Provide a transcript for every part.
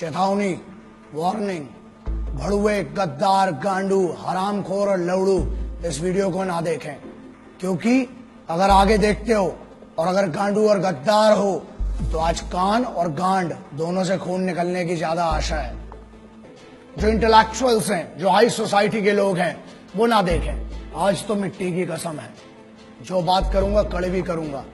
चेतावनी, वार्निंग, भड़ुए, गद्दार, गांडू, हरामखोर और लवड़ू इस वीडियो को ना देखें, क्योंकि अगर आगे देखते हो और अगर गांडू और गद्दार हो तो आज कान और गांड दोनों से खून निकलने की ज्यादा आशा है। जो इंटेलेक्चुअल्स हैं, जो हाई सोसाइटी के लोग हैं, वो ना देखें। आज तो मिट्टी की कसम है, जो बात करूंगा कड़वी करूंगा,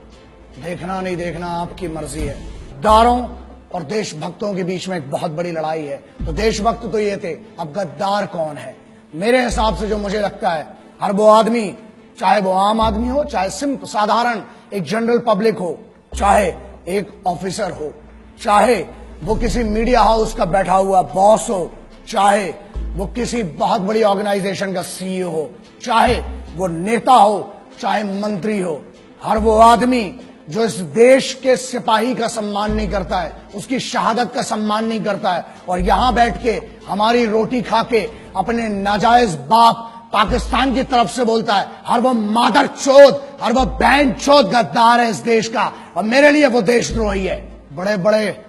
देखना नहीं देखना आपकी मर्जी है। गद्दारों और देशभक्तों के बीच में एक बहुत बड़ी लड़ाई है। तो देशभक्त तो ये थे, अब गद्दार कौन है? मेरे हिसाब से जो मुझे लगता है, हर वो आदमी, चाहे वो आम आदमी हो, चाहे सिंपल साधारण एक जनरल पब्लिक हो, चाहे एक ऑफिसर हो, चाहे वो किसी मीडिया हाउस का बैठा हुआ बॉस हो, चाहे वो किसी बहुत बड़ी ऑर्गेनाइजेशन का सीईओ हो, चाहे वो नेता हो, चाहे मंत्री हो, हर वो आदमी जो इस देश के सिपाही का सम्मान नहीं करता है, उसकी शहादत का सम्मान नहीं करता है, और यहां बैठ के हमारी रोटी खा के अपने नाजायज बाप पाकिस्तान की तरफ से बोलता है, हर वो मादर चोद, हर वो बहन चोद गद्दार है इस देश का, और मेरे लिए वो देशद्रोही है। बड़े बड़े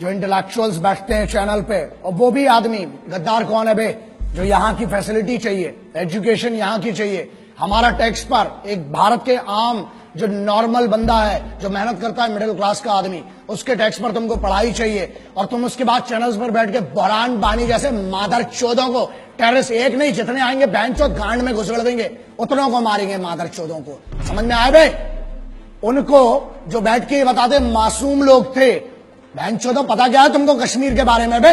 जो इंटेलेक्चुअल्स बैठते हैं चैनल पे, और वो भी आदमी, गद्दार कौन है बे? जो यहाँ की फैसिलिटी चाहिए, एजुकेशन यहाँ की चाहिए, हमारा टैक्स पर एक भारत के आम जो नॉर्मल बंदा है, जो मेहनत करता है, मिडिल क्लास का आदमी, उसके टैक्स पर तुमको पढ़ाई चाहिए, और तुम उसके बाद चैनल्स पर बैठ के बहरान बानी जैसे मादर चोदों को, टेररिस्ट एक नहीं जितने आएंगे बहन चोद गांड में घुसड़ देंगे, उतनों को मारेंगे मादर चोदों को। समझ में आए बे? उनको जो बैठ के बताते मासूम लोग थे, बहन चोदों पता क्या है तुमको कश्मीर के बारे में बे?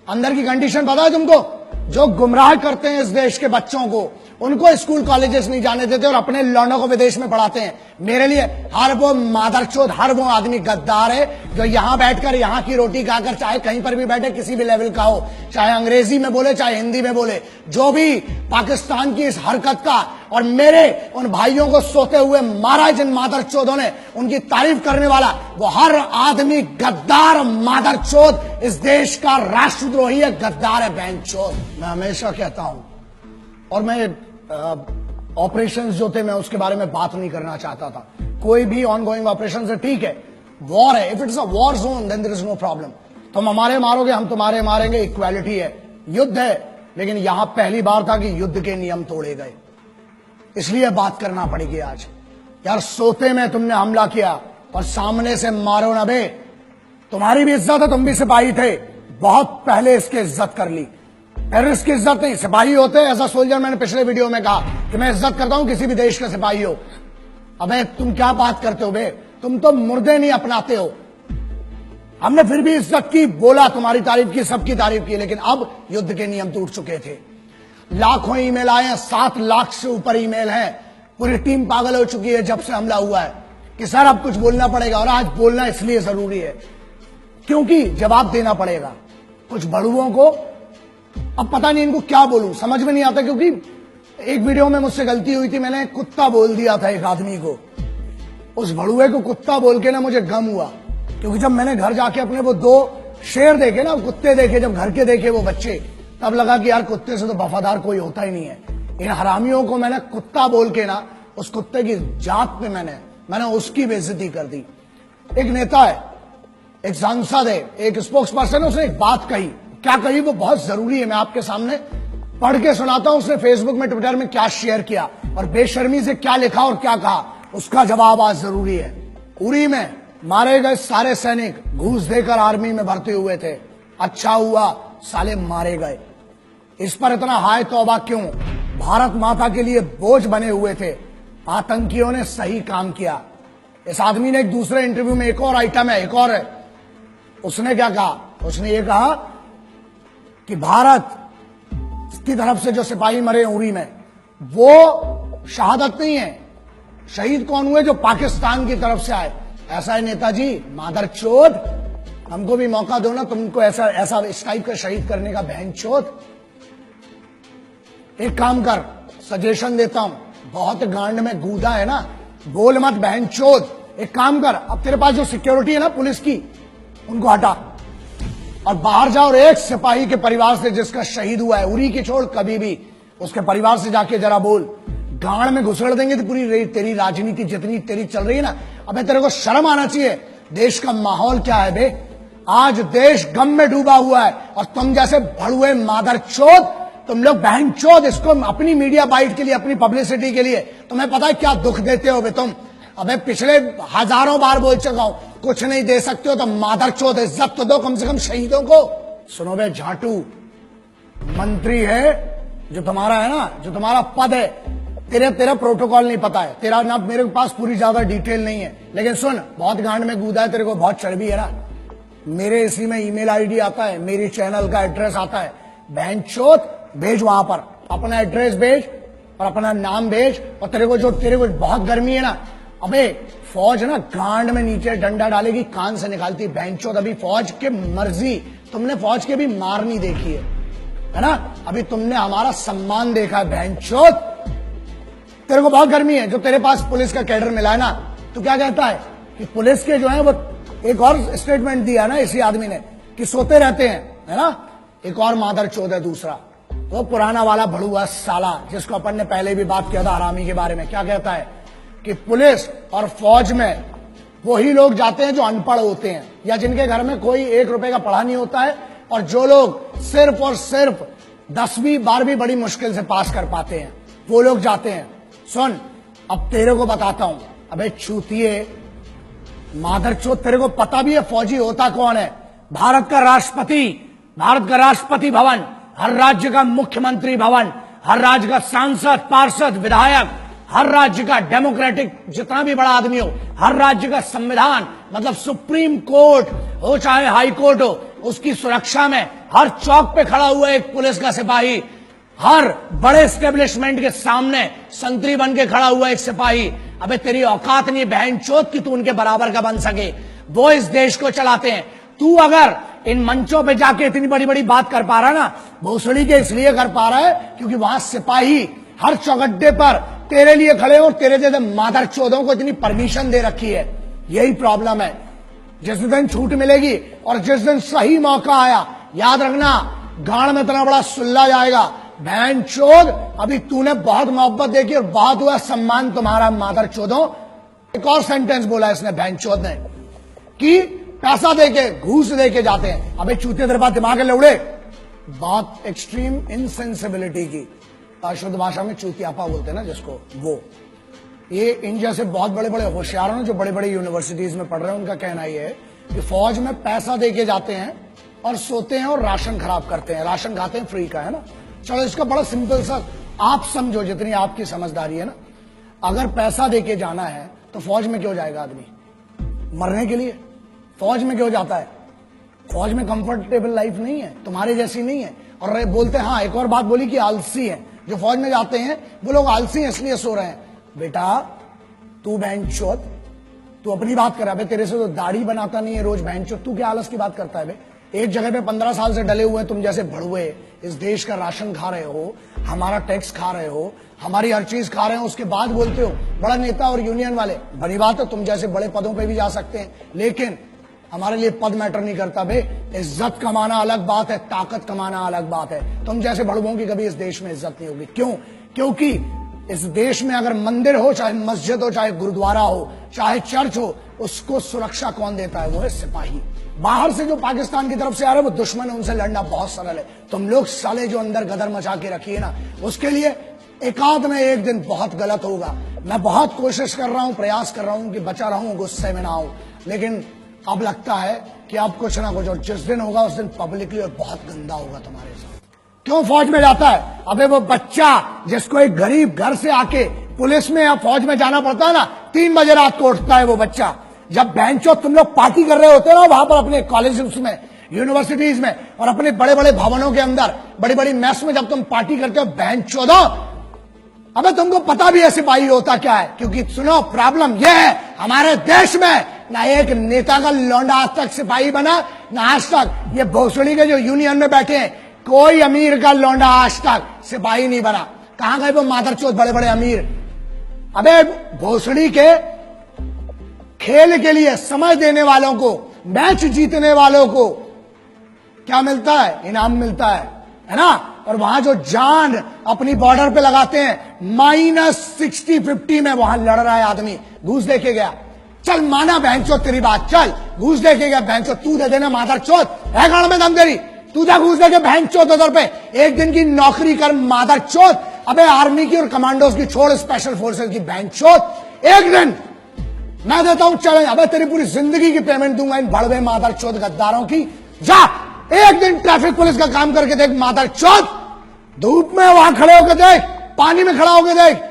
अंदर की कंडीशन पता है तुमको? जो गुमराह करते हैं इस देश के बच्चों को, उनको स्कूल कॉलेजेस नहीं जाने देते और अपने लौंडों को विदेश में पढ़ाते हैं। मेरे लिए हर वो मादरचोद, हर वो आदमी गद्दार है जो यहां बैठकर यहाँ की रोटी खाकर, चाहे कहीं पर भी बैठे, किसी भी लेवल का हो, चाहे अंग्रेजी में बोले चाहे हिंदी में बोले, जो भी पाकिस्तान की इस हरकत का और मेरे उन भाइयों को सोते हुए मारा जिन मादरचोदों ने, उनकी तारीफ करने वाला वो हर आदमी गद्दार मादरचोद इस देश का राष्ट्रद्रोही है, गद्दार है, बहनचोद। मैं हमेशा कहता हूं, और मैं ऑपरेशंस जो थे मैं उसके बारे में बात नहीं करना चाहता था। कोई भी ऑनगोइंग ऑपरेशन है, ठीक है, वॉर है, if it is a war zone then there is no problem. तुम हमारे मारोगे, हम तुम्हारे मारेंगे, इक्वालिटी है। युद्ध है, लेकिन यहां पहली बार था कि युद्ध के नियम तोड़े गए, इसलिए बात करना पड़ेगी आज। यार सोते में तुमने हमला किया और सामने से मारो ना बे। तुम्हारी भी इज्जत है, तुम भी सिपाही थे, बहुत पहले इसकी इज्जत कर ली। टेररिस्ट की इज्जत नहीं, सिपाही होते एज अ सोल्जर। मैंने पिछले वीडियो में कहा कि मैं इज्जत करता हूं किसी भी देश का सिपाही हो। अबे तुम क्या बात करते हो बे? तुम तो मुर्दे नहीं अपनाते हो। हमने फिर भी इज्जत की, बोला, तुम्हारी तारीफ की, सबकी तारीफ की, लेकिन अब युद्ध के नियम टूट चुके थे। लाखों ईमेल आए हैं, 7 लाख से ऊपर ईमेल हैं। पूरी टीम पागल हो चुकी है जब से हमला हुआ है कि सर अब कुछ बोलना पड़ेगा, और आज बोलना इसलिए जरूरी है क्योंकि जवाब देना पड़ेगा। कुछ बड़ुओं को अब पता नहीं इनको क्या बोलूं, समझ में नहीं आता, क्योंकि एक वीडियो में मुझसे गलती हुई थी, मैंने कुत्ता बोल दिया था एक आदमी को। उस भड़ुए को कुत्ता बोल के ना मुझे गम हुआ, क्योंकि जब मैंने घर जाके अपने वो 2 शेर देखे ना, कुत्ते देखे, जब घर के देखे वो बच्चे, तब लगा कि यार कुत्ते से तो वफादार कोई होता ही नहीं है। इन हरामियों को मैंने कुत्ता बोल के ना, उस कुत्ते की जात पे मैंने उसकी बेइज्जती कर दी। एक नेता है, एक सांसद है, एक स्पोक्स पर्सन है, उसने एक बात कही। क्या कही वो बहुत जरूरी है, मैं आपके सामने पढ़ के सुनाता हूं। उसने फेसबुक में, ट्विटर में क्या शेयर किया और बेशर्मी से क्या लिखा और क्या कहा, उसका जवाब आज जरूरी है। उरी में मारे गए सारे सैनिक घूस देकर आर्मी में भर्ती हुए थे, अच्छा हुआ साले मारे गए। इस पर इतना हाय तौबा क्यों? भारत माता के लिए बोझ बने हुए थे, आतंकियों ने सही काम किया। इस आदमी ने एक दूसरे इंटरव्यू में, एक और आइटम है, एक और है, उसने क्या कहा? उसने ये कहा कि भारत की तरफ से जो सिपाही मरे उरी में, वो शहादत नहीं है। शहीद कौन हुए? जो पाकिस्तान की तरफ से आए। ऐसा है नेताजी, मादरचोद, हमको भी मौका दो ना, तुमको ऐसा इस टाइप का शहीद करने का, बहनचोद। एक काम कर, सजेशन देता हूं, बहुत गांड में गूदा है ना, बोल मत बहनचोद। एक काम कर, अब तेरे पास जो सिक्योरिटी है ना पुलिस की, उनको हटा और बाहर जाओ, और एक सिपाही के परिवार से जिसका शहीद हुआ है, उरी की छोड़, कभी भी उसके परिवार से जाके जरा बोल। गांड में घुसड़ देंगे तो पूरी तेरी राजनीति जितनी तेरी चल रही है ना। अबे तेरे को शर्म आना चाहिए। देश का माहौल क्या है बे? आज देश गम में डूबा हुआ है और तुम जैसे भड़ुए मादरचोद, तुम लोग बहनचोद इसको अपनी मीडिया बाइट के लिए, अपनी पब्लिसिटी के लिए, तुम्हें पता है क्या दुख देते हो बे तुम। अबे पिछले हजारों बार बोल चुका हूं, कुछ नहीं दे सकते हो तो मादरचोद इज्जत तो दो कम से कम शहीदों को। सुनो बे झाटू, मंत्री है जो तुम्हारा है ना, जो तुम्हारा पद है, तेरा प्रोटोकॉल नहीं पता है, तेरा ना मेरे पास पूरी ज्यादा डिटेल नहीं है, लेकिन सुन, बहुत गांड में कूदा है, तेरे को बहुत चर्बी है ना। मेरे इसी में ईमेल आईडी आता है, मेरी चैनल का एड्रेस आता है, बहनचोद भेज वहां पर, अपना एड्रेस भेज और अपना नाम भेज। और तेरे को बहुत गर्मी है ना, अबे फौज ना गांड में नीचे डंडा डालेगी, कान से निकालती बहनचोद। अभी फौज के मर्जी, तुमने फौज के भी मार नहीं देखी है ना, अभी तुमने हमारा सम्मान देखा है बहनचोद। तेरे को बहुत गर्मी है, जो तेरे पास पुलिस का कैडर मिला है ना, तो क्या कहता है कि पुलिस के जो है वो, एक और स्टेटमेंट दिया ना इसी आदमी ने कि सोते रहते हैं, है ना। एक और मादरचोद है दूसरा, वो पुराना वाला भड़ुआ साला जिसको अपन ने पहले भी बात किया था हरामी के बारे में। क्या कहता है कि पुलिस और फौज में वही लोग जाते हैं जो अनपढ़ होते हैं या जिनके घर में कोई 1 रुपए का पढ़ा नहीं होता है, और जो लोग सिर्फ और सिर्फ 10वीं 12वीं बड़ी मुश्किल से पास कर पाते हैं, वो लोग जाते हैं। सुन, अब तेरे को बताता हूं, अबे चूतिए मादरचोद, तेरे को पता भी है फौजी होता कौन है? भारत का राष्ट्रपति भवन, हर राज्य का मुख्यमंत्री भवन, हर राज्य का सांसद, पार्षद, विधायक, हर राज्य का डेमोक्रेटिक जितना भी बड़ा आदमी हो, हर राज्य का संविधान, मतलब सुप्रीम कोर्ट हो चाहे हाई कोर्ट हो, उसकी सुरक्षा में हर चौक पे खड़ा हुआ एक पुलिस का सिपाही, हर बड़े एस्टेब्लिशमेंट के सामने संतरी बन के खड़ा हुआ एक सिपाही। अबे तेरी औकात नहीं बहनचोद कि तू उनके बराबर का बन सके। वो इस देश को चलाते हैं। तू अगर इन मंचों पे जाके इतनी बड़ी बड़ी बात कर पा रहा है ना, भोसड़ी के इसलिए कर पा रहा है क्योंकि वहां सिपाही हर चौगड्डे पर तेरे लिए खड़े हो, तेरे जैसे मादरचोदों को इतनी परमिशन दे रखी है। यही प्रॉब्लम है। जिस दिन छूट मिलेगी और जिस दिन सही मौका आया, याद रखना गांड में इतना बड़ा सुल्ला जाएगा। बहनचोद, अभी तूने बहुत मोहब्बत देखी और बहुत हुआ सम्मान तुम्हारा मादरचोदों। एक और सेंटेंस बोला इसने बहनचोद ने कि पैसा देके, घूस देके जाते हैं। अबे चूते तेरे पास दिमाग है लौड़े। बात एक्सट्रीम इनसेंसिबिलिटी की, शुद्ध भाषा में चूतियापा बोलते हैं ना जिसको, वो ये इन जैसे बहुत बड़े बड़े होशियारों ने जो बड़े बड़े यूनिवर्सिटीज में पढ़ रहे हैं, उनका कहना यह है कि फौज में पैसा देके जाते हैं और सोते हैं और राशन खराब करते हैं, राशन खाते हैं फ्री का, है ना। चलो इसका बड़ा सिंपल सा आप समझो, जितनी आपकी समझदारी है ना, अगर पैसा देके जाना है तो फौज में क्यों जाएगा आदमी? मरने के लिए। फौज में क्यों जाता है? फौज में कंफर्टेबल लाइफ नहीं है, तुम्हारे जैसी नहीं है। और बोलते हैं, हाँ एक और बात बोली कि आलसी है जो फौज में जाते हैं, वो लोग आलसी हैं इसलिए सो रहे हैं। बेटा तू बहनचोद, तू अपनी बात कर रहा है, तेरे से तो दाढ़ी बनाता नहीं है रोज बहनचोद, तू क्या आलस की बात करता है बे? एक जगह पे 15 साल से डले हुए तुम जैसे भड़ुए इस देश का राशन खा रहे हो, हमारा टैक्स खा रहे हो, हमारी हर चीज खा रहे हो, उसके बाद बोलते हो बड़ा नेता और यूनियन वाले। बड़ी बात है, तुम जैसे बड़े पदों पे भी जा सकते हैं, लेकिन हमारे लिए पद मैटर नहीं करता बे। इज्जत कमाना अलग बात है, ताकत कमाना अलग बात है। तुम जैसे भड़ुओं की कभी इस देश में इज्जत नहीं होगी। क्यों? क्योंकि इस देश में अगर मंदिर हो, चाहे मस्जिद हो, चाहे गुरुद्वारा हो, चाहे चर्च हो, उसको सुरक्षा कौन देता है? वो है सिपाही। बाहर से जो पाकिस्तान की तरफ से आ रहे हैं वो दुश्मन है, उनसे लड़ना बहुत सरल है। तुम लोग साले जो अंदर गदर मचा के रखी है ना, उसके लिए एकाध में एक दिन बहुत गलत होगा। मैं बहुत कोशिश कर रहा हूं, प्रयास कर रहा हूं कि बचा रहूं, गुस्से में ना आऊं, लेकिन अब लगता है कि अब कुछ ना कुछ, और जिस दिन होगा उस दिन पब्लिकली और बहुत गंदा होगा तुम्हारे साथ। क्यों फौज में जाता है? अबे वो बच्चा जिसको एक गरीब घर से आके पुलिस में या फौज में जाना पड़ता है ना, 3 बजे रात को उठता है वो बच्चा। जब बेंचो तुम लोग पार्टी कर रहे होते हो ना वहां पर अपने कॉलेज में, यूनिवर्सिटीज में और अपने बड़े बड़े भवनों के अंदर, बड़ी बड़ी मैस में जब तुम पार्टी करते हो बेंचो दो, अबे तुमको पता भी है सिपाही होता क्या है। क्योंकि सुनो, प्रॉब्लम यह है हमारे देश में, ना एक नेता का लौंडा आज तक सिपाही बना, ना आज तक ये भोसड़ी के जो यूनियन में बैठे हैं, कोई अमीर का लौंडा आज तक सिपाही नहीं बना। कहां गए वो मादरचोद बड़े बड़े अमीर? अबे भोसड़ी के खेल के लिए समय देने वालों को, मैच जीतने वालों को क्या मिलता है? इनाम मिलता है ना। और वहां जो जान अपनी बॉर्डर पे लगाते हैं, -60 50 में वहां लड़ रहा है आदमी, घूस देके गया, चल माना बहनचोद तेरी बात, चल घूस दे के गया बहनचोद, तू दे देना मादरचोद, है गाड़ में दम तेरी, तू जा घूस दे के बहनचोद उधर पे, एक दिन की नौकरी कर मादरचोद। अबे आर्मी की और कमांडोज की छोड़, स्पेशल फोर्सेज की बहनचोद, एक दिन मैं देता हूं चैलेंज, अबे तेरी पूरी जिंदगी की पेमेंट दूंगा इन बड़वे मादरचोद गद्दारों की। जा एक दिन ट्रैफिक पुलिस का काम करके देख मादरचोद, धूप में वहां खड़े होकर देख, पानी में खड़ा होकर देख,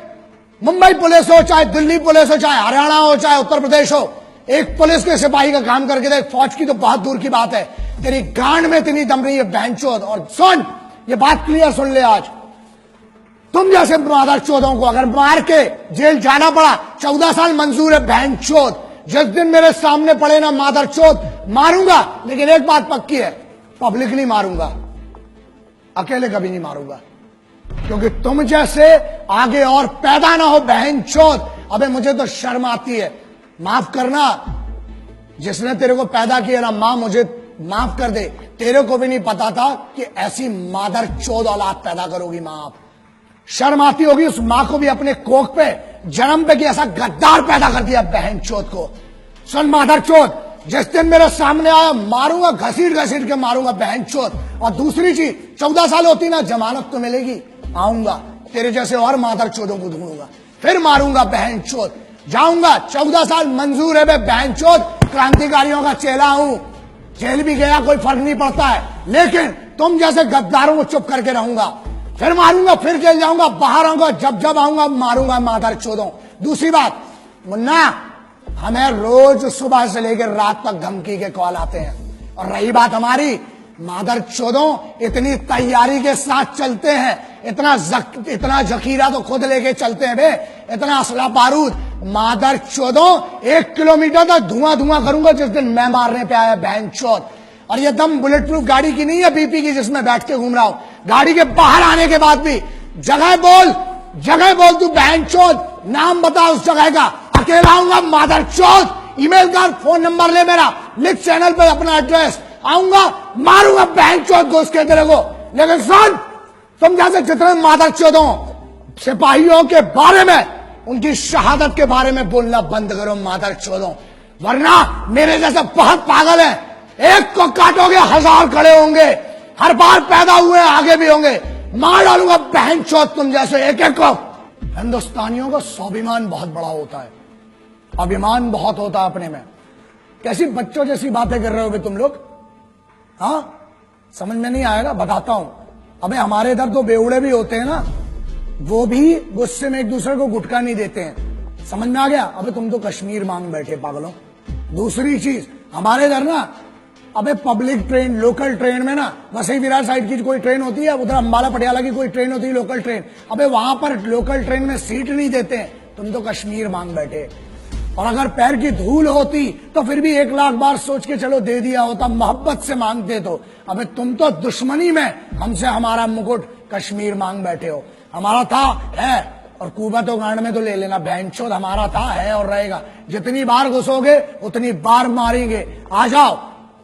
मुंबई पुलिस हो चाहे दिल्ली पुलिस हो चाहे हरियाणा हो चाहे उत्तर प्रदेश हो, एक पुलिस के सिपाही का काम करके देख। फौज की तो बहुत दूर की बात है, तेरी गांड में इतनी दम रही है बहनचोद। और सुन, ये बात क्लियर सुन ले, आज तुम जैसे मादरचोदों को अगर मार के जेल जाना पड़ा, 14 साल मंजूर है बहनचोद। जिस दिन मेरे सामने पड़े ना मादरचोद, मारूंगा, लेकिन एक बात पक्की है, पब्लिकली मारूंगा, अकेले कभी नहीं मारूंगा, क्योंकि तुम जैसे आगे और पैदा ना हो बहनचोद। अबे मुझे तो शर्म आती है, माफ करना, जिसने तेरे को पैदा किया ना मां, मुझे माफ कर दे, तेरे को भी नहीं पता था कि ऐसी मादरचोद औलाद पैदा करोगी मां आप। शर्म आती होगी उस मां को भी अपने कोख पे जन्म पे कि ऐसा गद्दार पैदा कर दिया बहनचोद को। सुन मादरचोद, जिस दिन मेरे सामने आया मारूंगा, घसीट घसीट के मारूंगा बहनचोद। और दूसरी चीज, 14 साल होती ना, जमानत तो मिलेगी, आऊंगा तेरे जैसे और मादरचोदों को ढूंढूंगा, फिर मारूंगा बहनचोद, जाऊंगा। 14 साल मंजूर है बहनचोद, क्रांतिकारियों का चेला हूं, जेल भी गया कोई फर्क नहीं पड़ता है, लेकिन तुम जैसे गद्दारों को चुप करके रहूंगा, फिर मारूंगा, फिर जेल जाऊंगा, बाहर आऊंगा, जब जब आऊंगा मारूंगा मादरचोदों। दूसरी बात मुन्ना, हमें रोज सुबह से लेकर रात तक धमकी के कॉल आते हैं, और रही बात हमारी, मादरचोदों इतनी तैयारी के साथ चलते हैं, इतना जखीरा तो खुद लेके चलते हैं बे, इतना असला बारूद। मादरचोदों 1 किलोमीटर तक धुआं धुआं करूंगा जिस दिन मैं मारने पे आया बहनचोद। और ये दम बुलेट प्रूफ गाड़ी की नहीं है बीपी की जिसमें बैठ के घूम रहा हूं, गाड़ी के बाहर आने के बाद भी जगह बोल तू बहनचोद, नाम बता उस जगह का, अकेला आऊंगा मादरचोद, ईमेल कर, फोन नंबर ले मेरा, लिख चैनल पर अपना एड्रेस, आऊंगा मारूंगा बहनचोद घुस के तेरे को। लेकिन सुन, तुम जैसे जितने मादरचोदों सिपाहियों के बारे में, उनकी शहादत के बारे में बोलना बंद करो मादरचोदों, वरना मेरे जैसे बहुत पागल है, एक को काटोगे 1000 खड़े होंगे, हर बार पैदा हुए आगे भी होंगे, मार डालूंगा बहनचोद तुम जैसे एक एक को। हिंदुस्तानियों का स्वाभिमान बहुत बड़ा होता है, अभिमान बहुत होता है अपने में। कैसी बच्चों जैसी बातें कर रहे हो तुम लोग, हाँ समझ में नहीं आएगा, बताता हूं। अबे हमारे इधर तो बेवड़े भी होते हैं ना, वो भी गुस्से में एक दूसरे को गुटका नहीं देते हैं, समझ में आ गया। अबे तुम तो कश्मीर मांग बैठे पागलों। दूसरी चीज, हमारे इधर ना, अबे पब्लिक ट्रेन, लोकल ट्रेन में ना, वसई विरार साइड की कोई ट्रेन होती है, उधर अंबाला पटियाला की कोई ट्रेन होती है लोकल ट्रेन, अबे वहां पर लोकल ट्रेन में सीट नहीं देते हैं, तुम तो कश्मीर मांग बैठे। और अगर पैर की धूल होती तो फिर भी 1 लाख बार सोच के चलो दे दिया होता, मोहब्बत से मांगते तो। अबे तुम तो दुश्मनी में हमसे हमारा मुकुट कश्मीर मांग बैठे हो। हमारा था, है, और कुबत और गांड में तो ले लेना बहनचोद, हमारा था, है और रहेगा। जितनी बार घुसोगे उतनी बार मारेंगे, आ जाओ,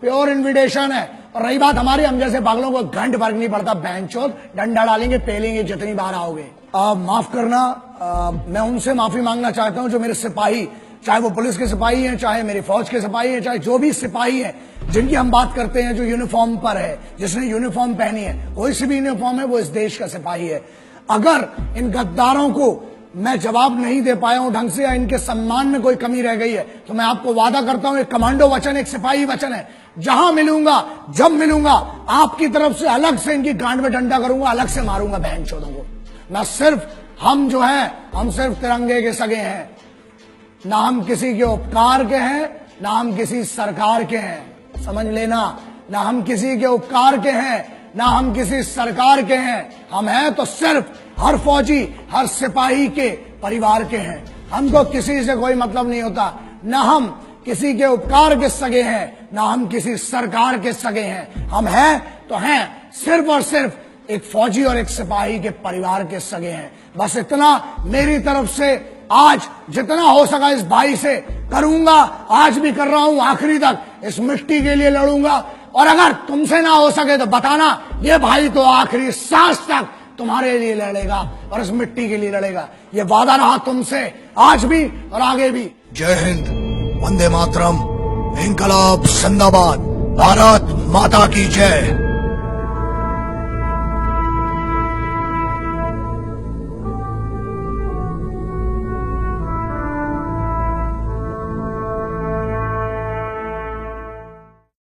प्योर इन्विटेशन है। और रही बात हमारी, हम जैसे पागलों को घंट फर्क नहीं पड़ता बहनचोद, डंडा डालेंगे, पेलेंगे जितनी बार आओगे। माफ करना, मैं उनसे माफी मांगना चाहता हूं जो मेरे सिपाही, चाहे वो पुलिस के सिपाही हैं, चाहे मेरी फौज के सिपाही हैं, चाहे जो भी सिपाही हैं जिनकी हम बात करते हैं, जो यूनिफॉर्म पर है, जिसने यूनिफॉर्म पहनी है, कोई सी भी यूनिफॉर्म है, वो इस देश का सिपाही है। अगर इन गद्दारों को मैं जवाब नहीं दे पाया हूं ढंग से, या इनके सम्मान में कोई कमी रह गई है, तो मैं आपको वादा करता हूं, एक कमांडो वचन, एक सिपाही वचन है, जहां मिलूंगा, जब मिलूंगा, आपकी तरफ से अलग से इनकी गांड में डंडा करूंगा, अलग से मारूंगा बहनचोदों को। मैं सिर्फ, हम जो है, हम सिर्फ तिरंगे के सगे हैं, ना हम किसी के उपकार के हैं, ना हम किसी सरकार के हैं, समझ लेना, ना हम किसी के उपकार के हैं, ना हम किसी सरकार के हैं, हम हैं तो सिर्फ हर फौजी, हर सिपाही के परिवार के हैं। हमको किसी से कोई मतलब नहीं होता, ना हम किसी के उपकार के सगे हैं, ना हम किसी सरकार के सगे हैं। हम हैं तो हैं सिर्फ और सिर्फ एक फौजी और एक सिपाही के परिवार के सगे हैं। बस इतना मेरी तरफ से आज जितना हो सका इस भाई से करूंगा, आज भी कर रहा हूं, आखिरी तक इस मिट्टी के लिए लड़ूंगा। और अगर तुमसे ना हो सके तो बताना, ये भाई तो आखिरी सांस तक तुम्हारे लिए लड़ेगा और इस मिट्टी के लिए लड़ेगा। ये वादा रहा तुमसे, आज भी और आगे भी। जय हिंद। वंदे मातरम, इनकलाब जिंदाबाद, भारत माता की जय।